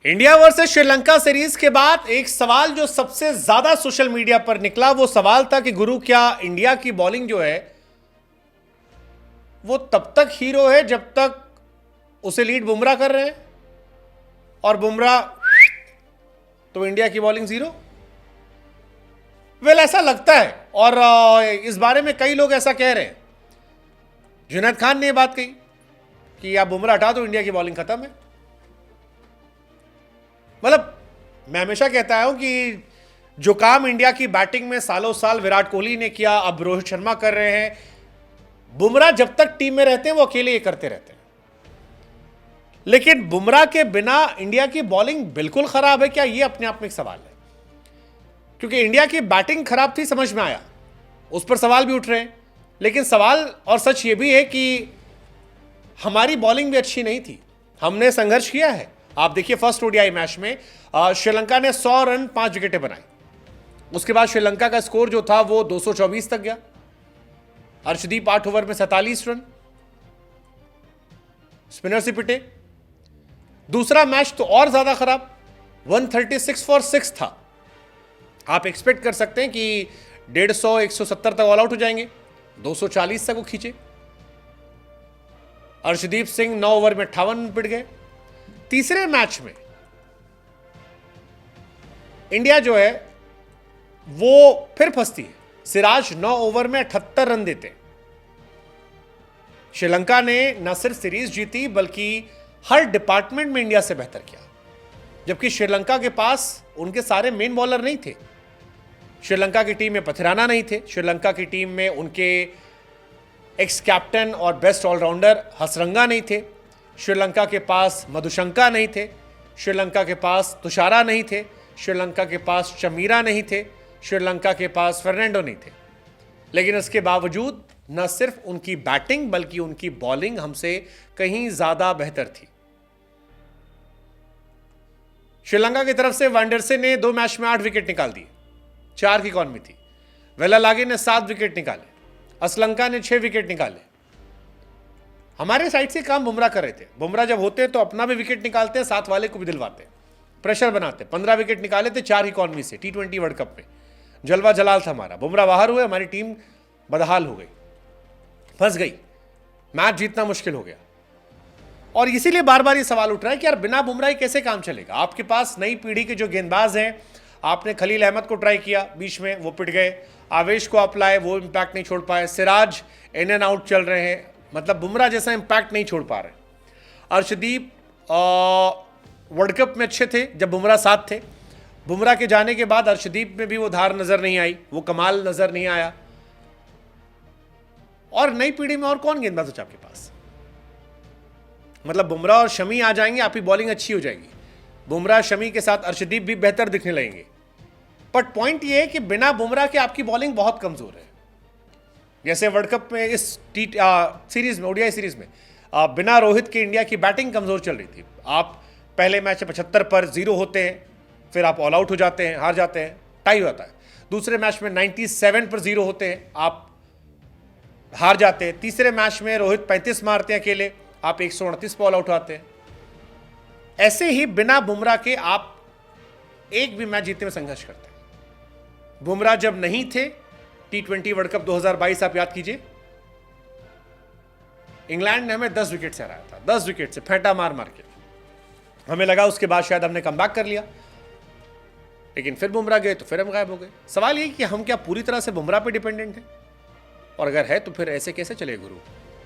India versus Sri Lanka series के बाद एक सवाल जो सबसे ज्यादा सोशल मीडिया पर निकला वो सवाल था कि गुरु क्या इंडिया की बॉलिंग जो है वो तब तक हीरो है जब तक उसे लीड बुमराह कर रहे हैं और बुमराह तो इंडिया की बॉलिंग जीरो। वेल ऐसा लगता है और इस बारे में कई लोग ऐसा कह रहे हैं। जुनैद खान ने यह बात कही कि आप बुमराह हटा दो इंडिया की बॉलिंग खत्म है। मतलब मैं हमेशा कहता हूं कि जो काम इंडिया की बैटिंग में सालों साल विराट कोहली ने किया अब रोहित शर्मा कर रहे हैं, बुमराह जब तक टीम में रहते हैं वो अकेले ये करते रहते हैं। लेकिन बुमराह के बिना इंडिया की बॉलिंग बिल्कुल खराब है क्या, ये अपने आप में एक सवाल है। क्योंकि इंडिया की बैटिंग खराब थी समझ में आया, उस पर सवाल भी उठ रहे हैं, लेकिन सवाल और सच ये भी है कि हमारी बॉलिंग भी अच्छी नहीं थी। हमने संघर्ष किया है। आप देखिए फर्स्ट ओडीआई मैच में श्रीलंका ने 100 रन 5 विकेटें बनाई। उसके बाद श्रीलंका का स्कोर जो था वो 224 तक गया। अर्शदीप 8 ओवर में 47 रन, स्पिनर से पिटे। दूसरा मैच तो और ज्यादा खराब, 136 फॉर 6 था। आप एक्सपेक्ट कर सकते हैं कि 150 170 तक ऑल आउट हो जाएंगे, 240 तक वो खींचे। अर्शदीप सिंह 9 ओवर में 58 पिट गए। तीसरे मैच में इंडिया जो है वो फिर फंसती है। सिराज 9 ओवर में 78 रन देते। श्रीलंका ने न सिर्फ सीरीज जीती बल्कि हर डिपार्टमेंट में इंडिया से बेहतर किया, जबकि श्रीलंका के पास उनके सारे मेन बॉलर नहीं थे। श्रीलंका की टीम में पथिराना नहीं थे। श्रीलंका की टीम में उनके एक्स कैप्टन और बेस्ट ऑलराउंडर हसरंगा नहीं थे। श्रीलंका के पास मधुशंका नहीं थे। श्रीलंका के पास तुषारा नहीं थे। श्रीलंका के पास चमीरा नहीं थे। श्रीलंका के पास फर्नांडो नहीं थे। लेकिन इसके बावजूद न सिर्फ उनकी बैटिंग बल्कि उनकी बॉलिंग हमसे कहीं ज्यादा बेहतर थी। श्रीलंका की तरफ से वांडरसे ने 2 मैच में 8 विकेट निकाल दिए, 4 की इकॉनमी थी। वेलालागे ने 7 विकेट निकाले। असलंका ने 6 विकेट निकाले। हमारे साइड से काम बुमराह कर रहे थे। बुमराह जब होते तो अपना भी विकेट निकालते हैं, साथ वाले को भी दिलवाते, प्रेशर बनाते। 15 विकेट निकाले थे 4 इकॉनमी से T20 वर्ल्ड कप में। जलवा जलाल था हमारा। बुमराह बाहर हुए, हमारी टीम बदहाल हो गई, फंस गई, मैच जीतना मुश्किल हो गया। और इसीलिए बार बार ये सवाल उठ रहा है कि यार बिना बुमराह कैसे काम चलेगा। आपके पास नई पीढ़ी के जो गेंदबाज हैं, आपने खलील अहमद को ट्राई किया बीच में, वो पिट गए। आवेश को आप लाए, वो इंपैक्ट नहीं छोड़ पाए। सिराज इन एंड आउट चल रहे हैं, मतलब बुमराह जैसा इंपैक्ट नहीं छोड़ पा रहे। अर्शदीप वर्ल्ड कप में अच्छे थे जब बुमराह साथ थे। बुमराह के जाने के बाद अर्शदीप में भी वो धार नजर नहीं आई, वो कमाल नजर नहीं आया। और नई पीढ़ी में और कौन गेंदबाज है आपके पास? मतलब बुमराह और शमी आ जाएंगे, आपकी बॉलिंग अच्छी हो जाएगी। बुमराह शमी के साथ अर्शदीप भी बेहतर दिखने लगेंगे। बट पॉइंट ये है कि बिना बुमराह के आपकी बॉलिंग बहुत कमजोर है। जैसे वर्ल्ड कप में इस सीरीज में, ओडीआई सीरीज में बिना रोहित के इंडिया की बैटिंग कमजोर चल रही थी। आप पहले मैच में 75 पर 0 होते हैं, फिर आप ऑल आउट हो जाते हैं, हार जाते हैं, टाई होता है। दूसरे मैच में 97 पर 0 होते हैं, आप हार जाते हैं। तीसरे मैच में रोहित 35 मारते हैं अकेले, आप 129 पर ऑल आउट आते हैं। ऐसे ही बिना बुमराह के आप एक भी मैच जीतने में संघर्ष करते हैं। बुमराह जब नहीं थे, T20 वर्ल्ड कप 2022 आप याद कीजिए, इंग्लैंड ने हमें 10 विकेट से हराया था, 10 विकेट से फेंटा मार मार के। हमें लगा उसके बाद शायद हमने कमबैक कर लिया, लेकिन फिर बुमराह गए तो फिर हम गायब हो गए। सवाल ये कि हम क्या पूरी तरह से बुमराह पे डिपेंडेंट हैं? और अगर है तो फिर ऐसे कैसे चले गुरु?